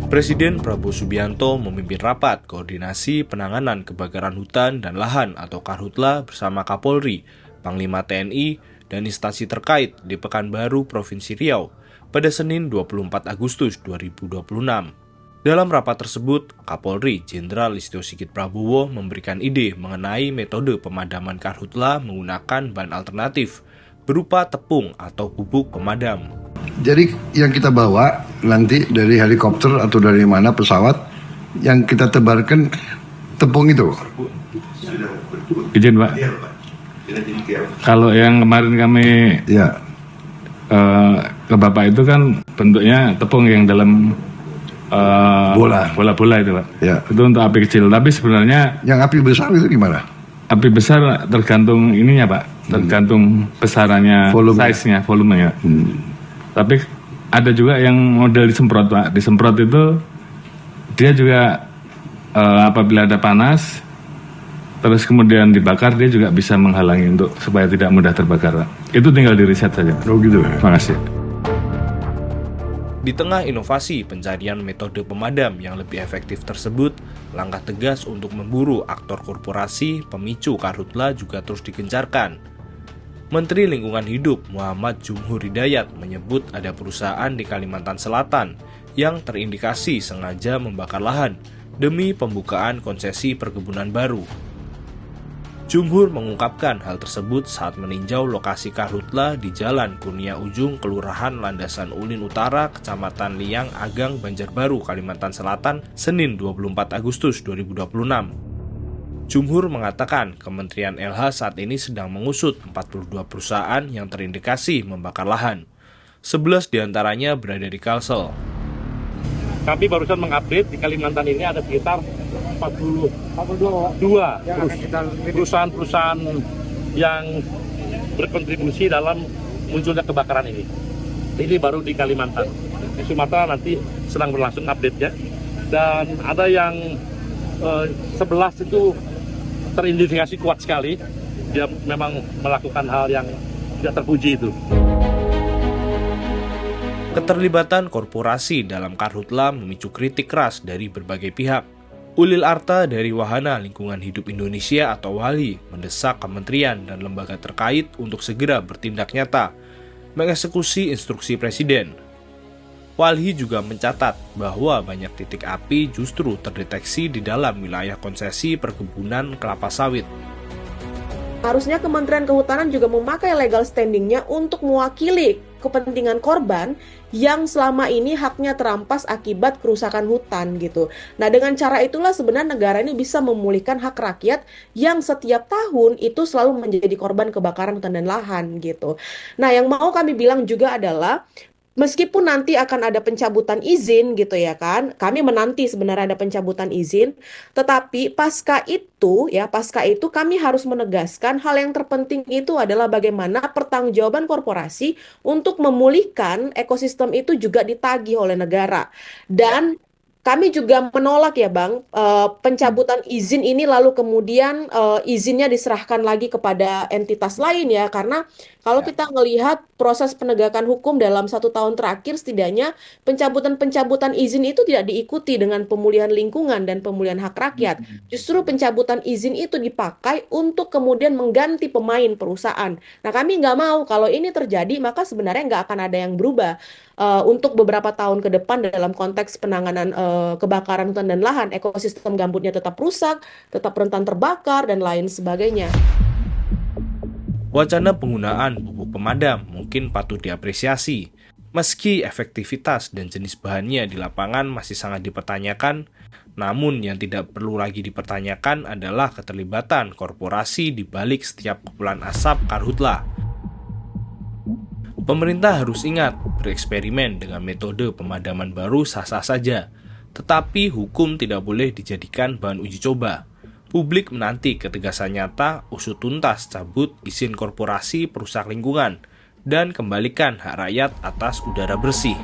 Presiden Prabowo Subianto memimpin rapat koordinasi penanganan kebakaran hutan dan lahan atau Karhutla bersama Kapolri, Panglima TNI, dan instansi terkait di Pekanbaru, Provinsi Riau pada Senin 24 Agustus 2026. Dalam rapat tersebut, Kapolri Jenderal Listio Sigit Prabowo memberikan ide mengenai metode pemadaman Karhutla menggunakan bahan alternatif berupa tepung atau bubuk pemadam. Jadi yang kita bawa nanti dari helikopter atau dari mana pesawat yang kita tebarkan tepung itu. Izin Pak. Kalau yang kemarin kami ke Bapak itu kan bentuknya tepung yang dalam bola-bola itu Pak. Ya. Itu untuk api kecil. Tapi sebenarnya yang api besar itu gimana? Api besar tergantung ininya Pak, tergantung besarannya, size-nya, volumenya. Tapi ada juga yang model disemprot Pak. Disemprot itu dia juga apabila ada panas, terus kemudian dibakar, dia juga bisa menghalangi untuk supaya tidak mudah terbakar Pak. Itu tinggal di riset saja. Oh gitu. Terima kasih. Di tengah inovasi pencarian metode pemadam yang lebih efektif tersebut, langkah tegas untuk memburu aktor korporasi pemicu Karhutla juga terus digencarkan. Menteri Lingkungan Hidup Muhammad Jumhur Hidayat menyebut ada perusahaan di Kalimantan Selatan yang terindikasi sengaja membakar lahan demi pembukaan konsesi perkebunan baru. Jumhur mengungkapkan hal tersebut saat meninjau lokasi Karhutla di Jalan Kurnia Ujung, Kelurahan Landasan Ulin Utara, Kecamatan Liang Agang, Banjarbaru, Kalimantan Selatan, Senin 24 Agustus 2026. Jumhur mengatakan Kementerian LH saat ini sedang mengusut 42 perusahaan yang terindikasi membakar lahan. 11 diantaranya berada di Kalsel. Kami barusan mengupdate di Kalimantan ini ada sekitar 42 perusahaan-perusahaan yang berkontribusi dalam munculnya kebakaran ini. Ini baru di Kalimantan. Di Sumatera nanti sedang berlangsung update-nya. Dan ada yang 11 itu terindikasi kuat sekali. Dia memang melakukan hal yang tidak terpuji itu. Keterlibatan korporasi dalam Karhutla memicu kritik keras dari berbagai pihak. Ulil Arta dari Wahana Lingkungan Hidup Indonesia atau WALHI mendesak kementerian dan lembaga terkait untuk segera bertindak nyata, mengeksekusi instruksi Presiden. WALHI juga mencatat bahwa banyak titik api justru terdeteksi di dalam wilayah konsesi perkebunan kelapa sawit. Harusnya Kementerian Kehutanan juga memakai legal standing-nya untuk mewakili kepentingan korban yang selama ini haknya terampas akibat kerusakan hutan gitu. Nah, dengan cara itulah sebenarnya negara ini bisa memulihkan hak rakyat yang setiap tahun itu selalu menjadi korban kebakaran hutan dan lahan gitu. Nah, yang mau kami bilang juga adalah meskipun nanti akan ada pencabutan izin gitu ya kan, kami menanti sebenarnya ada pencabutan izin, tetapi pasca itu kami harus menegaskan hal yang terpenting itu adalah bagaimana pertanggungjawaban korporasi untuk memulihkan ekosistem itu juga ditagih oleh negara. Dan kami juga menolak ya Bang, pencabutan izin ini lalu kemudian izinnya diserahkan lagi kepada entitas lain ya, karena kalau kita melihat proses penegakan hukum dalam 1 tahun terakhir setidaknya pencabutan izin itu tidak diikuti dengan pemulihan lingkungan dan pemulihan hak rakyat. Justru pencabutan izin itu dipakai untuk kemudian mengganti pemain perusahaan. Nah kami nggak mau kalau ini terjadi, maka sebenarnya nggak akan ada yang berubah untuk beberapa tahun ke depan dalam konteks penanganan kebakaran hutan dan lahan. Ekosistem gambutnya tetap rusak, tetap rentan terbakar, dan lain sebagainya. Wacana penggunaan bubuk pemadam mungkin patut diapresiasi. Meski efektivitas dan jenis bahannya di lapangan masih sangat dipertanyakan, namun yang tidak perlu lagi dipertanyakan adalah keterlibatan korporasi di balik setiap kepulan asap Karhutla. Pemerintah harus ingat, bereksperimen dengan metode pemadaman baru sah-sah saja, tetapi hukum tidak boleh dijadikan bahan uji coba. Publik menanti ketegasan nyata, usut tuntas cabut izin korporasi perusak lingkungan, dan kembalikan hak rakyat atas udara bersih.